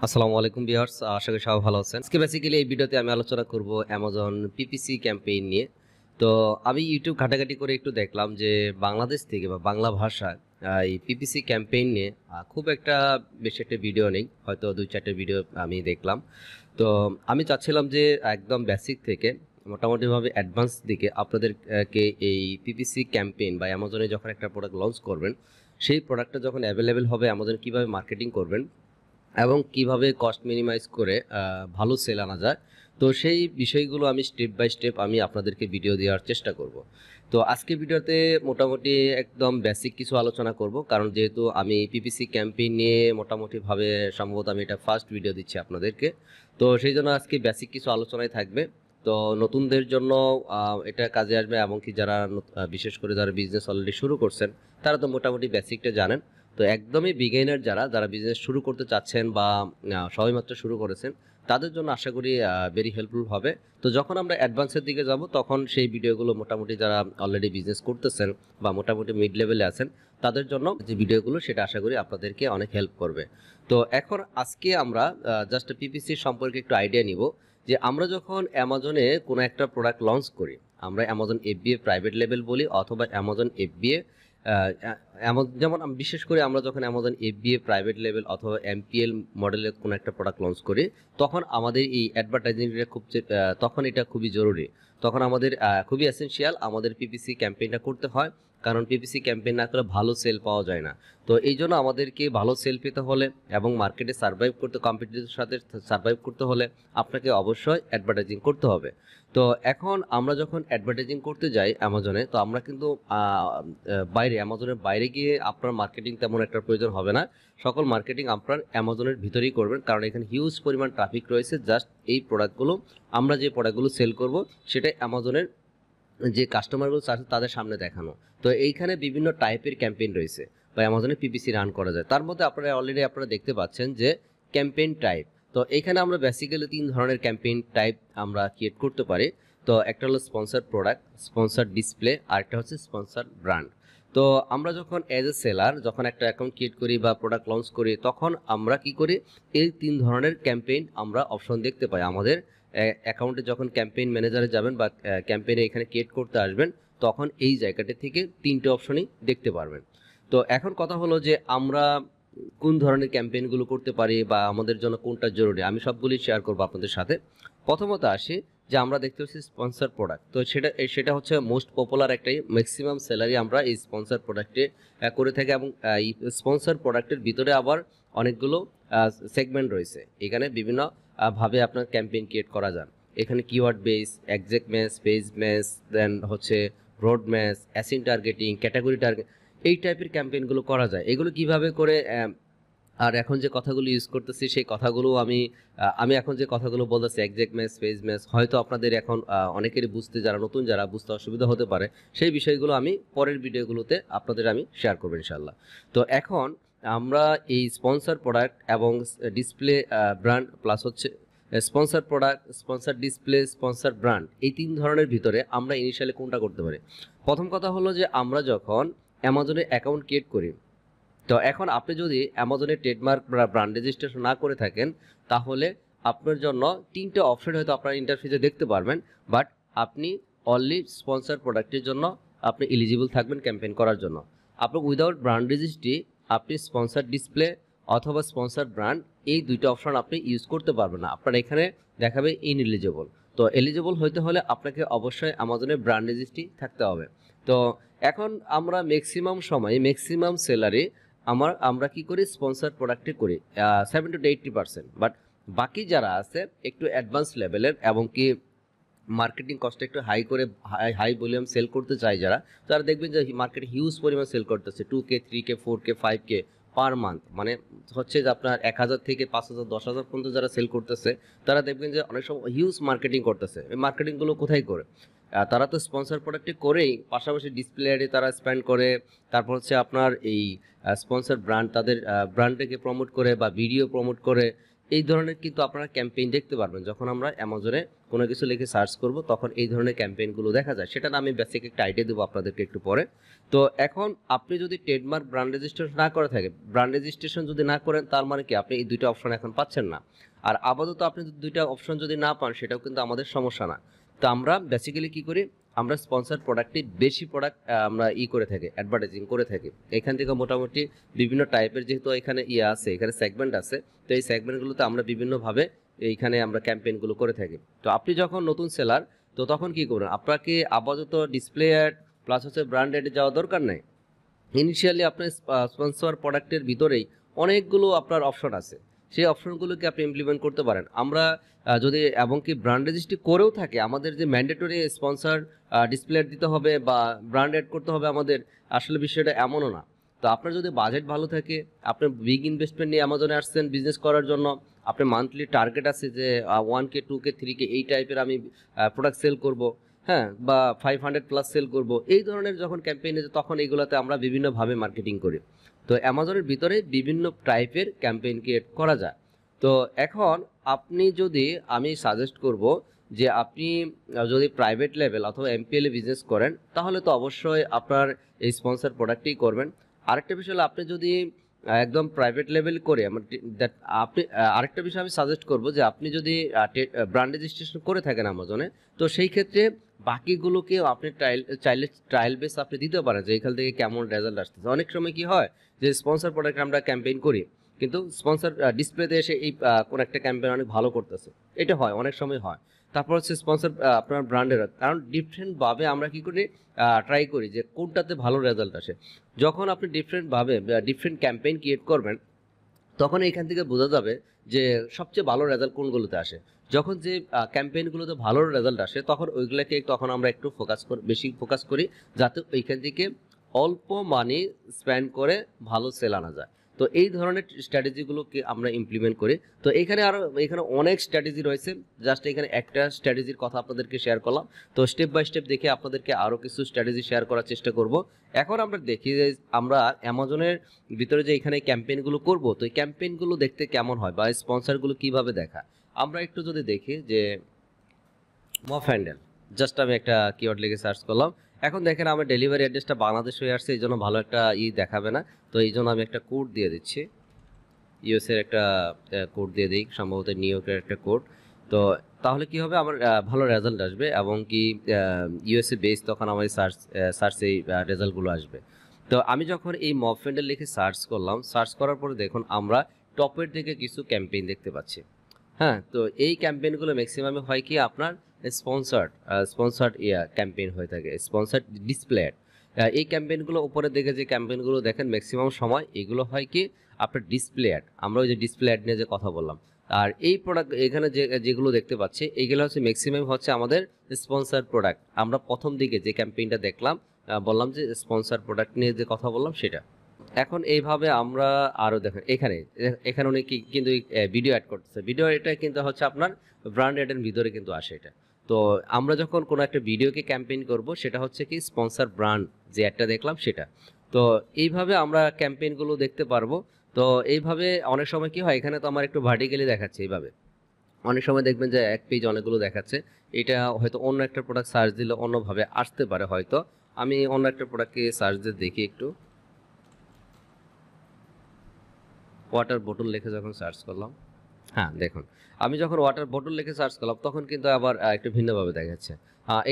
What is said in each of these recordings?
আসসালামু আলাইকুম ভিউয়ার্স, আশা করি সবাই ভালো আছেন। আজকে বেসিক্যালি এই ভিডিওতে আমি আলোচনা করব অ্যামাজন পিপিসি ক্যাম্পেইন নিয়ে। তো আমি ইউটিউব ঘাটাঘাটি করে একটু দেখলাম যে বাংলাদেশ থেকে বা বাংলা ভাষায় এই পিপিসি ক্যাম্পেইন নিয়ে খুব একটা বেশি একটা ভিডিও নেই, হয়তো 2-4টে ভিডিও আমি দেখলাম। তো আমি চাচ্ছিলাম যে একদম বেসিক থেকে মোটামুটিভাবে অ্যাডভান্স দিকে আপনাদেরকে এই পিপিসি ক্যাম্পেইন বা অ্যামাজনে যখন একটা প্রোডাক্ট লঞ্চ করবেন, সেই প্রোডাক্টটা যখন অ্যাভেলেবেল হবে অ্যামাজন কীভাবে মার্কেটিং করবেন এবং কিভাবে কস্ট মিনিমাইজ করে ভালো সেল আনা যায়। তো সেই বিষয়গুলো আমি স্টেপ বাই স্টেপ আমি আপনাদেরকে ভিডিও দেওয়ার চেষ্টা করব। তো আজকে ভিডিওতে মোটামুটি একদম বেসিক কিছু আলোচনা করব, কারণ যেহেতু আমি পিপিসি ক্যাম্পেইন নিয়ে মোটামুটিভাবে সম্ভবত আমি এটা ফার্স্ট ভিডিও দিচ্ছি আপনাদেরকে। তো সেই জন্য আজকে বেসিক কিছু আলোচনায় থাকবে। তো নতুনদের জন্য এটা কাজে আসবে, এমনকি যারা বিশেষ করে যারা বিজনেস অলরেডি শুরু করছেন তারা তো মোটামুটি বেসিকটা জানেন। তো একদমই বিগিনার যারা বিজনেস শুরু করতে চাচ্ছেন বা সবেমাত্র শুরু করেছেন, তাদের জন্য আশা করি ভেরি হেল্পফুল হবে। তো যখন আমরা অ্যাডভান্সের দিকে যাব তখন সেই ভিডিওগুলো মোটামুটি যারা অলরেডি বিজনেস করতেছেন বা মোটামুটি মিড লেভেলে আছেন তাদের জন্য যে ভিডিওগুলো সেটা আশা করি আপনাদেরকে অনেক হেল্প করবে। তো এখন আজকে আমরা জাস্ট পিপিসি সম্পর্কে একটু আইডিয়া নিব যে আমরা যখন অ্যামাজনে কোনো একটা প্রোডাক্ট লঞ্চ করি, আমরা অ্যামাজন এফবিএ প্রাইভেট লেভেল বলি অথবা অ্যামাজন এফবিএ, যেমন বিশেষ করে আমরা যখন অ্যামাজন এফবিএ প্রাইভেট লেভেল অথবা এমপিএল মডেলের কোনো একটা প্রোডাক্ট লঞ্চ করি, তখন আমাদের এই অ্যাডভার্টাইজিংটা তখন এটা খুবই জরুরি। তখন আমাদের খুবই এসেনশিয়াল আমাদের পিপিসি ক্যাম্পেইনটা করতে হয়, কারণ পিপিসি ক্যাম্পেইন না করলে ভালো সেল পাওয়া যায় না। তো এই জন্য আমাদেরকে ভালো সেল পেতে হলে এবং মার্কেটে সার্ভাইভ করতে, কম্পিটিটরের সাথে সার্ভাইভ করতে হলে আপনাকে অবশ্যই অ্যাডভার্টাইজিং করতে হবে। তো এখন আমরা যখন অ্যাডভার্টাইজিং করতে যাই অ্যামাজনে, তো আমরা কিন্তু বাইরে অ্যামাজনের বাইরে গিয়ে আপনার মার্কেটিং তেমন একটা প্রয়োজন হবে না। সকল মার্কেটিং আপনার অ্যামাজনের ভিতরেই করবেন, কারণ এখানে হিউজ পরিমাণ ট্রাফিক রয়েছে। জাস্ট এই প্রোডাক্টগুলো, আমরা যে প্রোডাক্টগুলো সেল করব সেটা অ্যামাজনের যে কাস্টমারগুলো আছে তাদের সামনে দেখানো। তো এইখানে বিভিন্ন টাইপের ক্যাম্পেইন রয়েছে বা অ্যামাজনে পিপিসি রান করা যায়। তার মধ্যে আপনারা দেখতে পাচ্ছেন যে ক্যাম্পেইন টাইপ। তো এখানে আমরা বেসিক্যালি 3 ধরনের ক্যাম্পেইন টাইপ আমরা ক্রিয়েট করতে পারি। তো একটা হলো স্পন্সর প্রোডাক্ট, স্পন্সর ডিসপ্লে, আর একটা হচ্ছে স্পন্সর ব্র্যান্ড। তো আমরা যখন এজ এ সেলার যখন একটা অ্যাকাউন্ট ক্রিয়েট করি বা প্রোডাক্ট লঞ্চ করি, তখন আমরা কি করি, এই 3 ধরনের ক্যাম্পেইন আমরা অপশন দেখতে পাই আমাদের অ্যাকাউন্টে। যখন ক্যাম্পেইন ম্যানেজারে যাবেন বা ক্যাম্পেইনে এখানে ক্রিয়েট করতে আসবেন, তখন এই জায়গাটা থেকে 3টে অপশনই দেখতে পারবেন। তো এখন কথা হলো যে আমরা কোন ধরনের ক্যাম্পেইনগুলো করতে পারি বা আমাদের জন্য কোনটা জরুরি, আমি সবগুলি শেয়ার করবো আপনাদের সাথে। প্রথমত আসি যে আমরা দেখতে পাচ্ছি স্পন্সর প্রোডাক্ট। তো সেটা হচ্ছে মোস্ট পপুলার একটাই, ম্যাক্সিমাম স্যালারি আমরা এই স্পন্সর প্রোডাক্টে করে থাকি। এবং এই স্পন্সর প্রোডাক্টের ভিতরে আবার অনেকগুলো সেগমেন্ট রয়েছে। এখানে বিভিন্ন ভাবে আপনার ক্যাম্পেইন ক্রিয়েট করা যায়। এখানে keyword base, exact match, page match, then হচ্ছে broad match, ASIN targeting, category target, এই টাইপের ক্যাম্পেইনগুলো করা যায়। এগুলো কিভাবে করে আর এখন যে কথাগুলো ইউজ করতেছি সেই কথাগুলো আমি এখন যে কথাগুলো বলতেছি এক্সাক্ট ম্যাচ, পেজ ম্যাচ, হয়তো আপনাদের এখন অনেকেরই বুঝতে, যারা নতুন যারা বুঝতে অসুবিধা হতে পারে, সেই বিষয়গুলো আমি পরের ভিডিওগুলোতে আপনাদের আমি শেয়ার করবো ইনশাল্লাহ। তো এখন আমরা এই স্পন্সর প্রোডাক্ট এবং ডিসপ্লে ব্র্যান্ড প্লাস হচ্ছে sponsor product, sponsor display, sponsor brand, এই 3 ধরনের ভিতরে আমরা ইনিশিয়ালি কোনটা করতে পারি। প্রথম কথা হলো যে আমরা যখন অ্যামাজনে অ্যাকাউন্ট ক্রিয়েট করি, তো এখন আপনি যদি অ্যামাজনে ট্রেডমার্ক বা ব্র্যান্ড রেজিস্ট্রেশন না করে থাকেন, তাহলে আপনার জন্য 3টে অপশন হয়তো আপনার ইন্টারফেসে দেখতে পারবেন, বাট আপনি অনলি স্পন্সর প্রোডাক্টের জন্য আপনি এলিজিবল থাকবেন ক্যাম্পেইন করার জন্য। আপনি উইদাউট ব্র্যান্ড রেজিস্ট্রি আপনি স্পন্সর ডিসপ্লে অথবা স্পন্সর ব্র্যান্ড, এই 2টা অপশন আপনি ইউজ করতে পারবেন না। আপনার এখানে দেখাবে ইনএলিজিবল। তো এলিজিবল হইতে হলে আপনাকে অবশ্যই অ্যামাজনে ব্র্যান্ড রেজিস্ট্রি থাকতে হবে। তো এখন আমরা ম্যাক্সিমাম সময়, ম্যাক্সিমাম সেলারে আমরা কি করি, স্পন্সর প্রোডাক্টে করি 70-80%। বাট বাকি যারা আছে একটু অ্যাডভান্স লেভেলের এবং কি মার্কেটিং কস্ট একটু হাই করে হাই ভলিউম সেল করতে চায় যারা, তারা দেখবেন যে মার্কেটে হিউজ পরিমাণ সেল করতেছে 2K, 3K, 4K, 5K per month. মানে হচ্ছে যে আপনার 1000 থেকে 5000, 10,000 পর্যন্ত যারা সেল করতেছে, তারা দেখবেন যে অনেক সময় হিউজ মার্কেটিং করতেছে। এই মার্কেটিংগুলো কোথায় করে? তারা তো স্পন্সর প্রোডাক্টে করেই, পাশাপাশি ডিসপ্লে অ্যাডে তারা স্পেন্ড করে, তারপর হচ্ছে আপনার এই স্পন্সর ব্র্যান্ড, তাদের ব্র্যান্ডটাকে প্রমোট করে বা ভিডিও প্রমোট করে, এই ধরনের কিন্তু আপনারা ক্যাম্পেইন দেখতে পারবেন। যখন আমরা অ্যামাজনে কোনো কিছু লিখে সার্চ করব তখন এই ধরনের ক্যাম্পেইনগুলো দেখা যায়। সেটা আমি বেসিক একটা আইডিয়া দেবো আপনাদেরকে একটু পরে। তো এখন আপনি যদি ট্রেডমার্ক ব্র্যান্ড রেজিস্ট্রেশন না করে থাকে, ব্র্যান্ড রেজিস্ট্রেশন যদি না করেন, তার মানে কি আপনি এই দুইটা অপশন এখন পাচ্ছেন না। আর আপাতত আপনি দুইটা অপশন যদি না পান সেটাও কিন্তু আমাদের সমস্যা না। তো আমরা বেসিক্যালি কি করি, আমরা স্পন্সর প্রোডাক্টে বেশি প্রোডাক্ট আমরা করে থাকি, অ্যাডভার্টাইজিং করে থাকি। এখান থেকে মোটামুটি বিভিন্ন টাইপের যেহেতু এখানে আছে, এখানে সেগমেন্ট আছে, তো এই সেগমেন্টগুলোতে আমরা বিভিন্নভাবে এইখানে আমরা ক্যাম্পেইনগুলো করে থাকি। তো আপনি যখন নতুন সেলার, তো তখন কি করবেন, আপনাকে আপাতত ডিসপ্লে অ্যাড প্লাস হচ্ছে ব্র্যান্ড অ্যাডে যাওয়া দরকার নেই। ইনিশিয়ালি আপনার স্পন্সর প্রোডাক্টের ভিতরেই অনেকগুলো আপনার অপশন আছে, সেই অপশনগুলোকে আপনি ইমপ্লিমেন্ট করতে পারেন। আমরা যদি এবং কি ব্র্যান্ড রেজিস্ট্রি করেও থাকে, আমাদের যে ম্যান্ডেটরি স্পন্সর ডিসপ্লে দিতে হবে বা ব্র্যান্ড অ্যাড করতে হবে আমাদের, আসলে বিষয়টা এমনও না। তো আপনার যদি বাজেট ভালো থাকে, আপনার বিগ ইনভেস্টমেন্ট নিয়ে অ্যামাজনে আসছেন বিজনেস করার জন্য, আপনার মান্থলি টার্গেট আছে যে 1K 2K 3K এই টাইপের আমি প্রোডাক্ট সেল করব, হ্যাঁ, বা 500+ সেল করব, এই ধরনের যখন ক্যাম্পেইনে, তখন এইগুলোতে আমরা বিভিন্নভাবে মার্কেটিং করি। তো অ্যামাজনের ভিতরে বিভিন্ন টাইপের ক্যাম্পেইন ক্রিয়েট করা যায়। তো এখন আপনি যদি, আমি সাজেস্ট করব যে আপনি যদি প্রাইভেট লেভেল অথবা এমপিএলে বিজনেস করেন, তাহলে তো অবশ্যই আপনার এই স্পন্সর প্রোডাক্টই করবেন। আরেকটা বিষয় হলো, আপনি যদি একদম প্রাইভেট লেভেল করে আপনি আরেকটা বিষয় আমি সাজেস্ট করব যে আপনি যদি ব্র্যান্ড রেজিস্ট্রেশন করে থাকেন অ্যামাজনে, তো সেই ক্ষেত্রে বাকিগুলোকেও আপনি চাইলে ট্রায়াল বেস আপনি দিতে পারেন যে এখান থেকে কেমন রেজাল্ট আসতেছে। অনেক সময় কি হয় যে স্পন্সর প্রোডাক্ট আমরা ক্যাম্পেইন করি, কিন্তু স্পন্সর ডিসপ্লেতে এসে এই কোন একটা ক্যাম্পেইন অনেক ভালো করতেছে, এটা হয়, অনেক সময় হয়। তারপর হচ্ছে স্পন্সর আপনার ব্র্যান্ডের, কারণ ডিফারেন্টভাবে আমরা কি করি, ট্রাই করি যে কোনটাতে ভালো রেজাল্ট আসে। যখন আপনি ডিফারেন্টভাবে ডিফারেন্ট ক্যাম্পেইন ক্রিয়েট করবেন, তখন এইখান থেকে বোঝা যাবে যে সবচেয়ে ভালো রেজাল্ট কোনগুলোতে আসে। যখন যে ক্যাম্পেইনগুলোতে ভালো রেজাল্ট আসে, তখন ওইগুলোকে তখন আমরা একটু বেশি ফোকাস করি, যাতে ওইখান থেকে অল্প মানি স্পেন্ড করে ভালো সেল আনা যায়। তো এই ধরনের স্ট্র্যাটেজিগুলোকে আমরা ইমপ্লিমেন্ট করি। তো এখানে অনেক স্ট্র্যাটেজি রয়েছে, জাস্ট এখানে একটা স্ট্র্যাটেজির কথা আপনাদেরকে শেয়ার করলাম। তো স্টেপ বাই স্টেপ দেখে আপনাদেরকে আরও কিছু স্ট্র্যাটেজি শেয়ার করার চেষ্টা করব। এখন আমরা দেখি যে আমরা অ্যামাজনের ভিতরে যে এখানে ক্যাম্পেইনগুলো করব, তো এই ক্যাম্পেইনগুলো দেখতে কেমন হয় বা স্পন্সরগুলো কিভাবে দেখা, আমরা একটু যদি দেখি যে মফ হ্যান্ডেল, জাস্ট আমি একটা কিওয়ার্ড লিখে সার্চ করলাম। এখন দেখেন আমার ডেলিভারি অ্যাড্রেসটা বাংলাদেশ হয়ে আসছে, এই জন্য ভালো একটা দেখাবে না। তো এই জন্য আমি একটা কোড দিয়ে দিচ্ছি, ইউএসের একটা কোড দিয়ে দিই, সম্ভবত নিউ ইয়র্কের একটা কোড। তো তাহলে কি হবে, আমার ভালো রেজাল্ট আসবে এবং কি ইউএসএ বেস, তখন আমার সার্চ এই রেজাল্টগুলো আসবে। তো আমি যখন এই মব ফ্রেন্ডেল লিখে সার্চ করলাম, সার্চ করার পরে দেখুন আমরা টপের দিকে কিছু ক্যাম্পেইন দেখতে পাচ্ছি। হ্যাঁ, তো এই ক্যাম্পেইনগুলো ম্যাক্সিমামে হয় কি আপনার স্পন্সার্ড ক্যাম্পেইন হয়ে থাকে, স্পন্সার্ড ডিসপ্লে। এই ক্যাম্পেইনগুলো উপরে দেখে যে ক্যাম্পেইনগুলো দেখেন, ম্যাক্সিমাম সময় এগুলো হয় কি আপনার ডিসপ্লে অ্যাড, আমরা ওই যে ডিসপ্লে অ্যাড নিয়ে যে কথা বললাম। আর এই প্রোডাক্ট এখানে যেগুলো দেখতে পাচ্ছি, এইগুলো হচ্ছে ম্যাক্সিমাম হচ্ছে আমাদের স্পন্সার প্রোডাক্ট। আমরা প্রথম দিকে যে ক্যাম্পেইনটা দেখলাম, বললাম যে স্পন্সার প্রোডাক্ট নিয়ে যে কথা বললাম সেটা। এখন এইভাবে আমরা আরও দেখেন, এখানে উনি কিন্তু ভিডিও অ্যাড করতেছে। ভিডিও এটা কিন্তু হচ্ছে আপনার ব্র্যান্ড অ্যাডের ভিতরে কিন্তু আসে এটা। তো আমরা যখন কোনো একটা ভিডিওকে ক্যাম্পেইন করব, সেটা হচ্ছে কি স্পন্সর ব্র্যান্ড যে অ্যাডটা দেখলাম সেটা। তো এইভাবে আমরা ক্যাম্পেইনগুলো দেখতে পারবো। তো এইভাবে অনেক সময় কি হয়, এখানে তো আমার একটু ভার্টিক্যালি দেখাচ্ছে এইভাবে, অনেক সময় দেখবেন যে এক পেজ অনেকগুলো দেখাচ্ছে। এটা হয়তো অন্য একটা প্রোডাক্ট সার্চ দিলে অন্যভাবে আসতে পারে। হয়তো আমি অন্য একটা প্রোডাক্টকে সার্চ দিয়ে দেখি একটু, ওয়াটার বোতল লিখে যখন সার্চ করলাম, হ্যাঁ দেখুন, আমি যখন ওয়াটার বোতল লিখে সার্চ করলাম, তখন কিন্তু আবার একটু ভিন্নভাবে দেখাচ্ছে।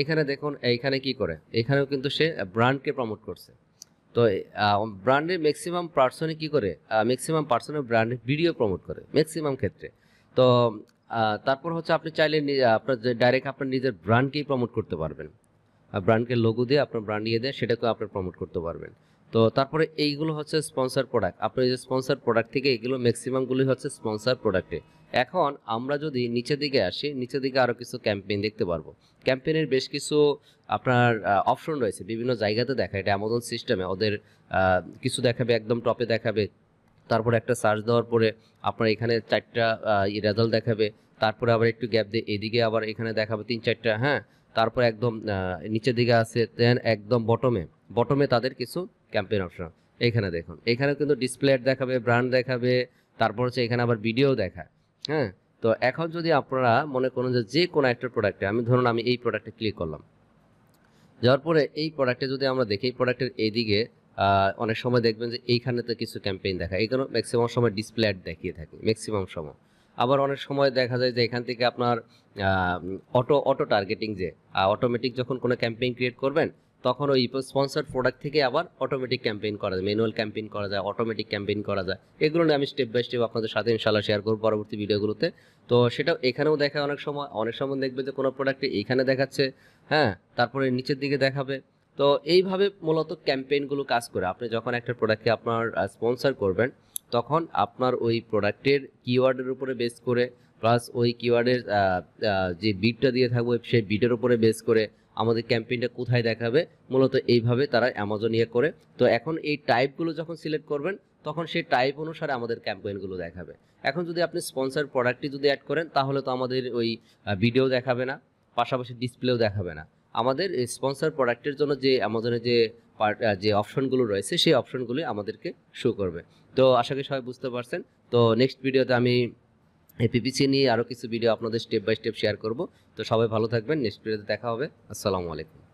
এখানে দেখুন, এইখানে কি করে, এখানেও কিন্তু সে ব্র্যান্ডকে প্রমোট করছে। তো ব্র্যান্ডের ম্যাক্সিমাম পার্সনে কি করে, ম্যাক্সিমাম পার্সনে ব্র্যান্ডের ভিডিও প্রমোট করে ম্যাক্সিমাম ক্ষেত্রে। তো তারপর হচ্ছে আপনি চাইলে আপনার ডাইরেক্ট আপনার নিজের ব্র্যান্ডকেই প্রমোট করতে পারবেন, ব্র্যান্ডকে লোগো দিয়ে আপনার ব্র্যান্ড দিয়ে সেটাকেও আপনি প্রমোট করতে পারবেন। তো তারপরে এইগুলো হচ্ছে স্পন্সর প্রোডাক্ট, আপনার যে স্পন্সর প্রোডাক্ট থেকে এগুলো ম্যাক্সিমামগুলি হচ্ছে স্পন্সর প্রোডাক্টে। এখন আমরা যদি নিচের দিকে আসি, নিচের দিকে আরও কিছু ক্যাম্পেইন দেখতে পারবো। ক্যাম্পেইনের বেশ কিছু আপনার অপশন রয়েছে, বিভিন্ন জায়গাতে দেখা, এটা অ্যামাজন সিস্টেমে ওদের কিছু দেখাবে, একদম টপে দেখাবে, তারপরে একটা সার্চ দেওয়ার পরে আপনার এখানে 4টা রেজাল্ট দেখাবে, তারপরে আবার একটু গ্যাপ দিয়ে এদিকে আবার এখানে দেখাবে 3-4টা, হ্যাঁ। তারপর একদম নিচের দিকে আছে, দেন একদম বটমে তাদের কিছু ক্যাম্পেইন অপশন। এখানে দেখুন, এখানে কিন্তু ডিসপ্লে দেখাবে, ব্র্যান্ড দেখাবে, তারপর হচ্ছে এখানে আবার ভিডিও দেখায়। হ্যাঁ, তো এখন যদি আপনারা মনে করেন যে যে কোনো একটা প্রোডাক্টে আমি ধরুন আমি এই প্রোডাক্টে ক্লিক করলাম, যাওয়ার পরে এই প্রোডাক্টে যদি আমরা দেখি এই প্রোডাক্টের এইদিকে অনেক সময় দেখবেন যে এইখানেতে কিছু ক্যাম্পেইন দেখায়, এগুলো ম্যাক্সিমাম সময় ডিসপ্লে অ্যাড দেখিয়ে থাকে ম্যাক্সিমাম সময়। আবার অনেক সময় দেখা যায় যে এখান থেকে আপনার অটো অটো টার্গেটিং, যে অটোমেটিক যখন কোনো ক্যাম্পেইন ক্রিয়েট করবেন তখন ওই স্পন্সর্ড প্রোডাক্ট থেকে আবার অটোমেটিক ক্যাম্পেইন করা যায়, ম্যানুয়াল ক্যাম্পেইন করা যায়, অটোমেটিক ক্যাম্পেইন করা যায়। এগুলো নিয়ে আমি স্টেপ বাই স্টেপ আপনাদের সাথে ইনশাল্লাহ শেয়ার করব পরবর্তী ভিডিওগুলোতে। তো সেটাও এখানেও দেখায় অনেক সময় দেখবে যে কোনো প্রোডাক্টে এইখানে দেখাচ্ছে, হ্যাঁ, তারপরে নিচের দিকে দেখাবে। তো এইভাবে মূলত ক্যাম্পেইনগুলো কাজ করে। আপনি যখন একটা প্রোডাক্টকে আপনার স্পন্সর করবেন তখন আপনার ওই প্রোডাক্টের কিওয়ার্ডের উপরে বেস করে, প্লাস ওই কিওয়ার্ডের যে বিটটা দিয়ে থাকবে সেই বিটের উপরে বেস করে আমাদের ক্যাম্পেইনটা কোথায় দেখাবে, মূলত এইভাবে তারা অ্যামাজন ইয়ে করে। তো এখন এই টাইপগুলো যখন সিলেক্ট করবেন তখন সেই টাইপ অনুসারে আমাদের ক্যাম্পেইনগুলো দেখাবে। এখন যদি আপনি স্পন্সর প্রোডাক্টটি যদি অ্যাড করেন তাহলে তো আমাদের ওই ভিডিও দেখাবে না, পাশাপাশি ডিসপ্লেও দেখাবে না। আমাদের স্পন্সর প্রোডাক্টের জন্য যে অ্যামাজনের যে যে অপশনগুলো রয়েছে সেই অপশনগুলি আমাদেরকে শো করবে। তো আশা করি সবাই বুঝতে পারছেন। তো নেক্সট ভিডিওতে আমি এই পিপিসি নিয়ে আরও কিছু ভিডিও আপনাদের স্টেপ বাই স্টেপ শেয়ার করব। তো সবাই ভালো থাকবেন, নেক্সট ভিডিওতে দেখা হবে। আসসালামু আলাইকুম।